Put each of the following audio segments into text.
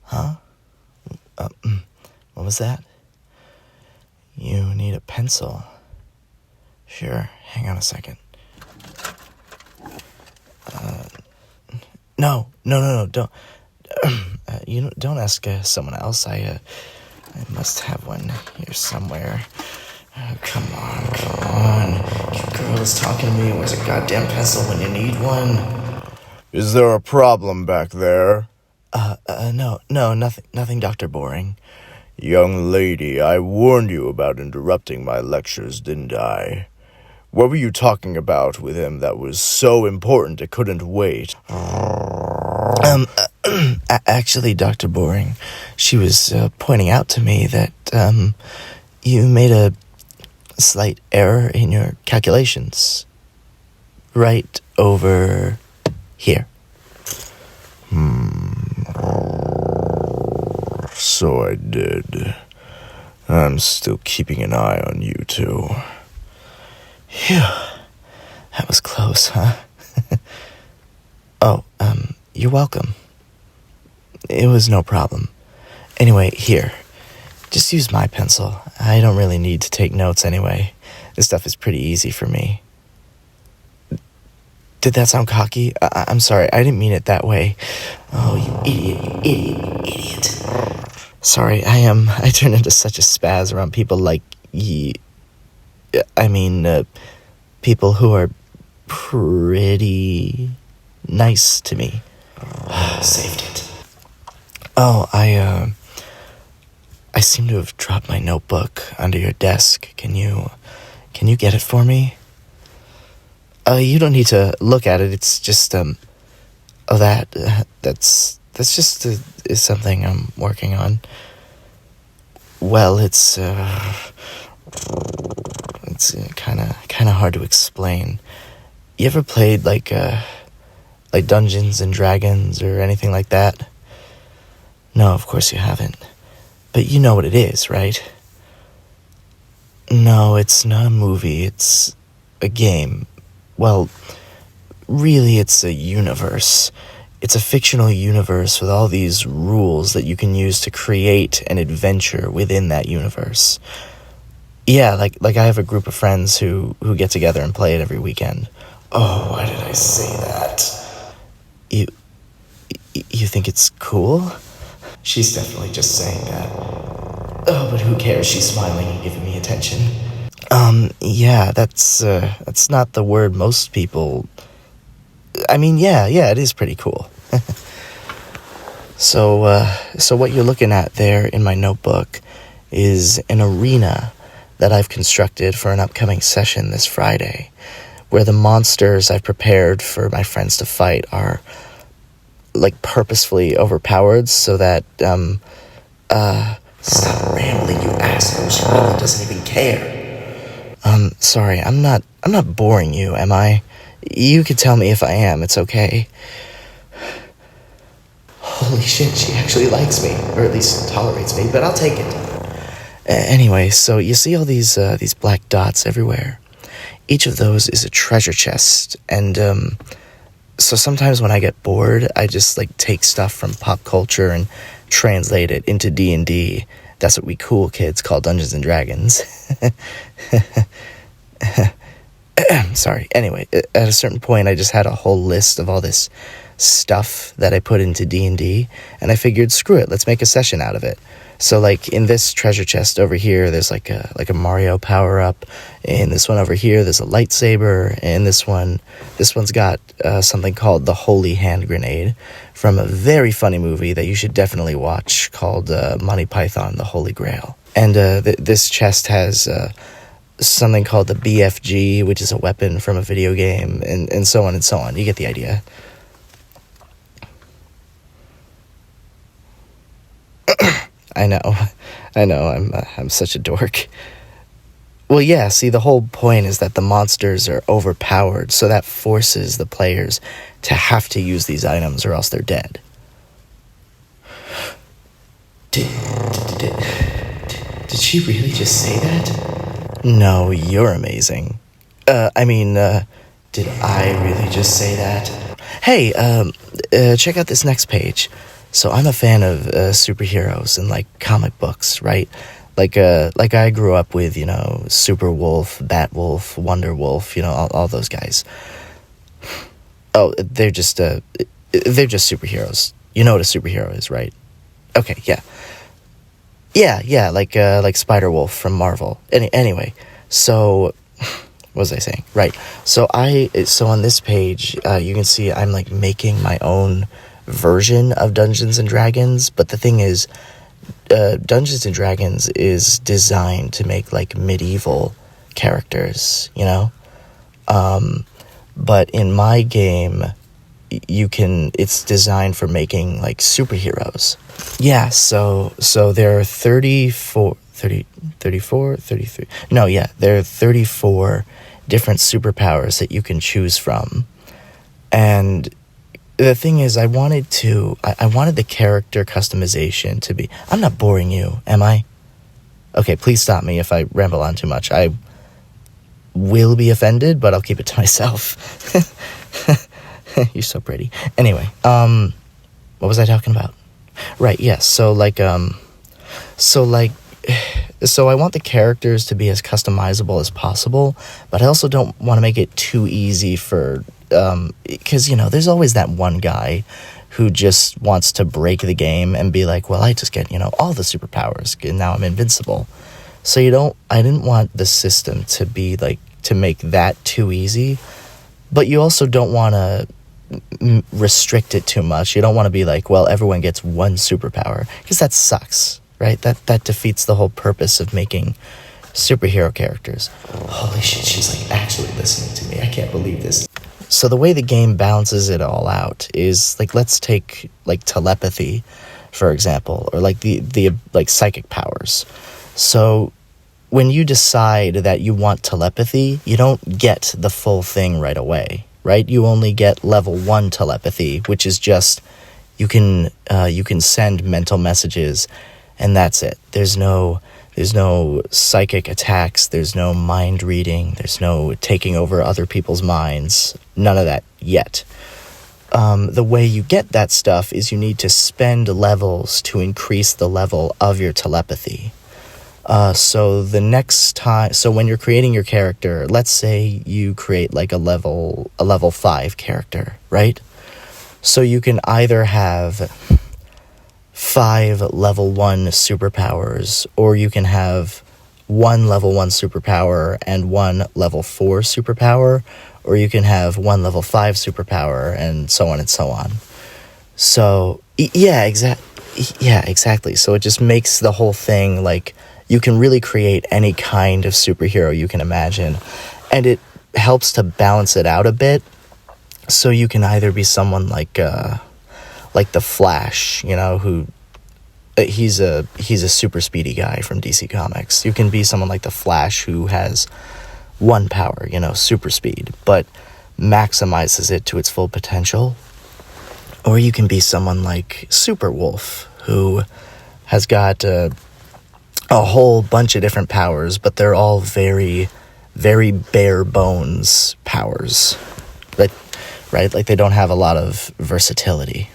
Huh? What was that? You need a pencil. Sure, hang on a second. No, don't. Don't ask someone else. I must have one here somewhere. Oh, come on. You girls talking to me. Where's a goddamn pencil when you need one? Is there a problem back there? No, nothing, Dr. Boring. Young lady, I warned you about interrupting my lectures, didn't I? What were you talking about with him that was so important it couldn't wait? Actually, Dr. Boring, she was pointing out to me that, you made a slight error in your calculations. Right over here. So I did. I'm still keeping an eye on you two. Phew. That was close, huh? Oh, you're welcome. It was no problem. Anyway, here. Just use my pencil. I don't really need to take notes anyway. This stuff is pretty easy for me. Did that sound cocky? I'm sorry, I didn't mean it that way. Oh, you idiot. Sorry, I turn into such a spaz around people like people who are pretty nice to me. Saved it. Oh, I seem to have dropped my notebook under your desk. Can you get it for me? You don't need to look at it. It's just, that's just is something I'm working on. Well, it's kind of hard to explain. You ever played like Dungeons and Dragons or anything like that? No, of course you haven't. But you know what it is, right? No, it's not a movie. It's a game. Well, really, it's a universe. It's a fictional universe with all these rules that you can use to create an adventure within that universe. Yeah, like I have a group of friends who get together and play it every weekend. Oh, why did I say that? You think it's cool? She's definitely just saying that. Oh, but who cares? She's smiling and giving me attention. Yeah, that's not the word most people... I mean, yeah, it is pretty cool. So what you're looking at there in my notebook is an arena that I've constructed for an upcoming session this Friday, where the monsters I've prepared for my friends to fight are, like, purposefully overpowered so that, Stop rambling, you asshole. She really doesn't even care. Sorry, I'm not boring you, am I? You can tell me if I am, it's okay. Holy shit, she actually likes me, or at least tolerates me, but I'll take it. Anyway, so you see all these black dots everywhere. Each of those is a treasure chest, and, so sometimes when I get bored, I just, take stuff from pop culture and translate it into D&D. That's what we cool kids call Dungeons and Dragons. Sorry. Anyway, at a certain point, I just had a whole list of all this stuff that I put into D&D, and I figured, screw it, let's make a session out of it. So, in this treasure chest over here, there's, a Mario power-up. In this one over here, there's a lightsaber. And this one's got something called the Holy Hand Grenade from a very funny movie that you should definitely watch called Monty Python, the Holy Grail. And this chest has something called the BFG, which is a weapon from a video game, and so on and so on. You get the idea. I know, I'm such a dork. Well, yeah, see, the whole point is that the monsters are overpowered, so that forces the players to have to use these items or else they're dead. Did she really just say that? No, you're amazing. Did I really just say that? hey, check out this next page. So I'm a fan of superheroes and like comic books, right? Like I grew up with, you know, Superwolf, Batwolf, Wonder Wolf, you know, all those guys. Oh, they're just superheroes. You know what a superhero is, right? Okay, yeah. Yeah, like Spider-Wolf from Marvel. Anyway, so what was I saying? Right. So on this page, you can see I'm like making my own version of Dungeons and Dragons, but the thing is, Dungeons and Dragons is designed to make like medieval characters, you know? But in my game, it's designed for making like superheroes. Yeah, so there are 34, 33. No, yeah, there are 34 different superpowers that you can choose from. And the thing is, I wanted the character customization to be... I'm not boring you, am I? Okay, please stop me if I ramble on too much. I will be offended, but I'll keep it to myself. You're so pretty. Anyway, what was I talking about? Right, yes. So I want the characters to be as customizable as possible, but I also don't want to make it too easy for, because, you know, there's always that one guy who just wants to break the game and be like, well, I just get, you know, all the superpowers, and now I'm invincible. So I didn't want the system to be like, to make that too easy, but you also don't want to restrict it too much. You don't want to be like, well, everyone gets one superpower, because that sucks, right? That defeats the whole purpose of making superhero characters. Holy shit, she's like actually listening to me. I can't believe this. So the way the game balances it all out is like, let's take like telepathy, for example, or like the like psychic powers. So when you decide that you want telepathy, you don't get the full thing right away, right? You only get level 1 telepathy, which is just you can send mental messages, and that's it. There's no psychic attacks, there's no mind reading, there's no taking over other people's minds, none of that yet. The way you get that stuff is you need to spend levels to increase the level of your telepathy. So when you're creating your character, let's say you create like a level 5 character, right? So you can either have 5 level 1 superpowers, or you can have 1 level 1 superpower and 1 level 4 superpower, or you can have 1 level 5 superpower, and so on and so on. So yeah, exactly. So it just makes the whole thing like, you can really create any kind of superhero you can imagine, and it helps to balance it out a bit. So you can either be someone like the Flash, you know, who he's a super speedy guy from DC Comics. You can be someone like the Flash who has 1 power, you know, super speed, but maximizes it to its full potential. Or you can be someone like Superwolf, who has got a whole bunch of different powers, but they're all very, very bare bones powers, right? Like they don't have a lot of versatility.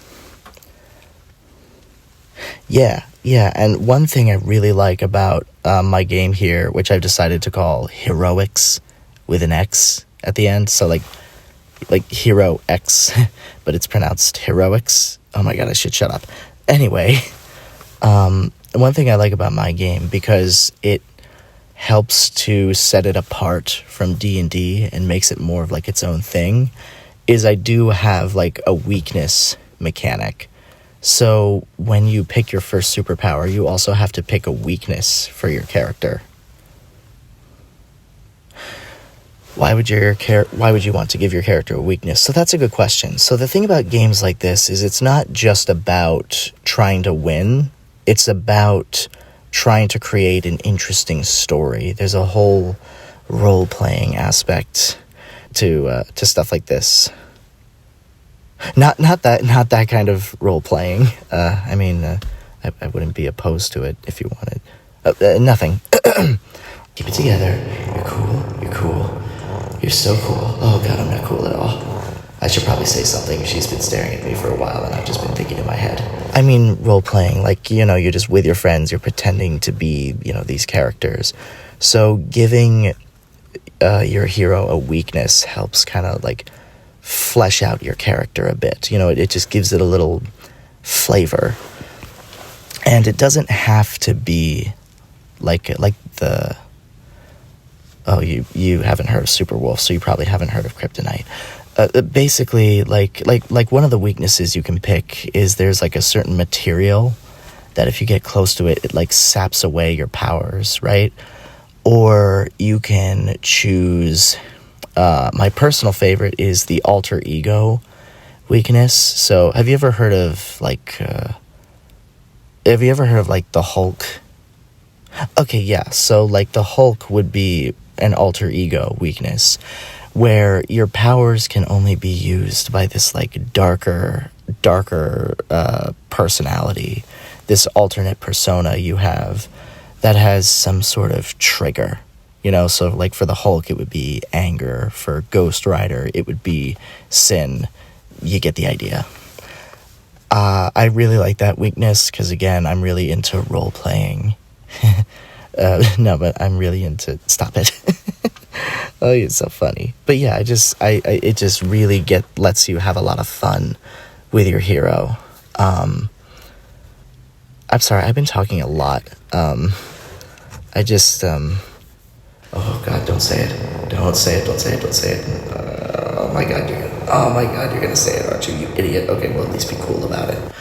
Yeah, and one thing I really like about my game here, which I've decided to call Heroics with an X at the end, so like Hero X, but it's pronounced Heroics. Oh my god, I should shut up. Anyway, one thing I like about my game, because it helps to set it apart from D&D and makes it more of like its own thing, is I do have like a weakness mechanic. So when you pick your first superpower, you also have to pick a weakness for your character. Why would you want to give your character a weakness? So that's a good question. So the thing about games like this is it's not just about trying to win. It's about trying to create an interesting story. There's a whole role-playing aspect to stuff like this. Not that kind of role-playing. I I wouldn't be opposed to it if you wanted. Nothing. Keep it together. You're cool. You're so cool. Oh god, I'm not cool at all. I should probably say something. She's been staring at me for a while, and I've just been thinking in my head. I mean, role-playing, like, you're just with your friends, you're pretending to be, these characters. So giving your hero a weakness helps kind of, like, flesh out your character a bit. It just gives it a little flavor. And it doesn't have to be like the... Oh, you haven't heard of Wolf, so you probably haven't heard of Kryptonite. Basically, like one of the weaknesses you can pick is there's like a certain material that if you get close to it, it like saps away your powers, right? Or you can choose, my personal favorite is the alter ego weakness. So have you ever heard of the Hulk? Okay, yeah, so like the Hulk would be an alter ego weakness, where your powers can only be used by this like darker personality, this alternate persona you have that has some sort of trigger, so like for the Hulk it would be anger, for Ghost Rider it would be sin. You get the idea. I really like that weakness because, again, I'm really into role playing. No, but I'm really into... Stop it. Oh, you're so funny. But yeah, it just really lets you have a lot of fun with your hero. I'm sorry, I've been talking a lot. Oh God, don't say it. Don't say it. Oh my God, you're gonna say it, aren't you idiot? Okay, well, at least be cool about it.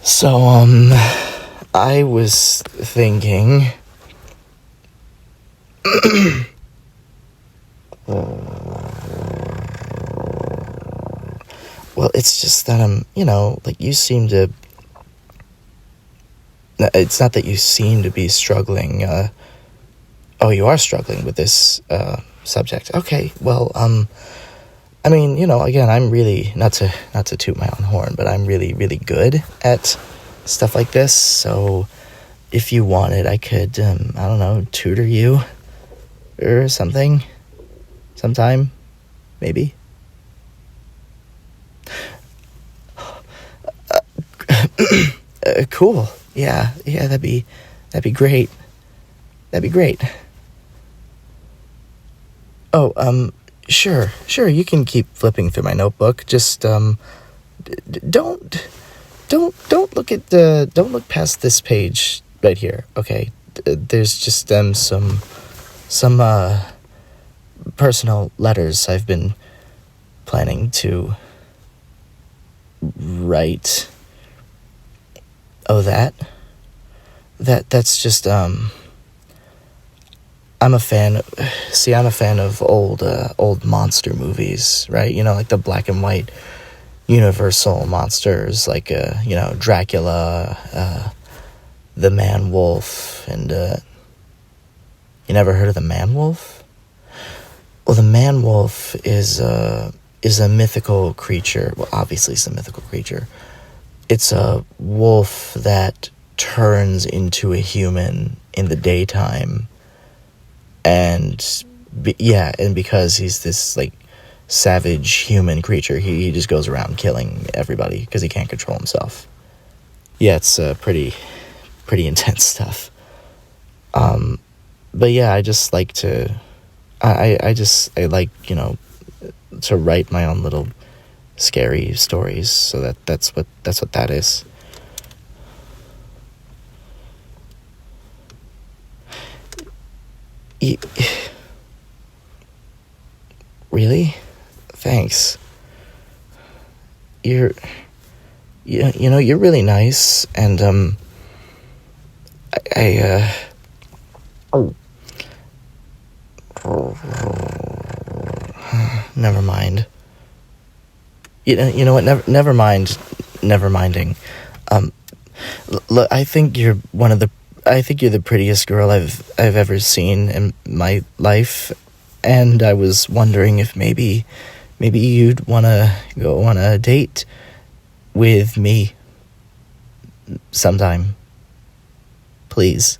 So, I was thinking... Well, it's just that you seem to... It's not that you seem to be struggling, you are struggling with this, subject. Okay, well, again, I'm really, not to toot my own horn, but I'm really, really good at stuff like this, so if you wanted, I could, tutor you or something, sometime, maybe. Cool. Yeah, that'd be great. Oh, sure, you can keep flipping through my notebook. Just, don't look don't look past this page right here, okay? There's just, some personal letters I've been planning to write. Oh, that's just, I'm a fan of old monster movies, right? Like the black and white Universal monsters, like, Dracula, the Man-Wolf, and, you never heard of the Man-Wolf? Well, the Man-Wolf is a mythical creature. Well, obviously it's a mythical creature. It's a wolf that turns into a human in the daytime, and because he's this like savage human creature, he just goes around killing everybody because he can't control himself. Yeah, it's pretty intense stuff. But yeah, I just like to I like, to write my own little scary stories, so that's what that is. Really? Thanks. You're really nice, and never mind. You know what? Never mind. Never minding. Look, I think you're the prettiest girl I've ever seen in my life, and I was wondering if maybe you'd wanna go on a date with me sometime. Please.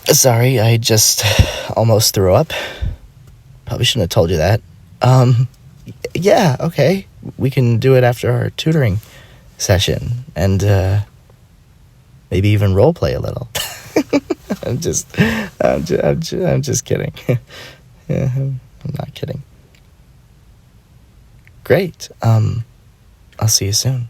Sorry, I just almost threw up. Probably shouldn't have told you that. Yeah, okay. We can do it after our tutoring session, and maybe even roleplay a little. I'm just kidding. Yeah, I'm not kidding. Great. I'll see you soon.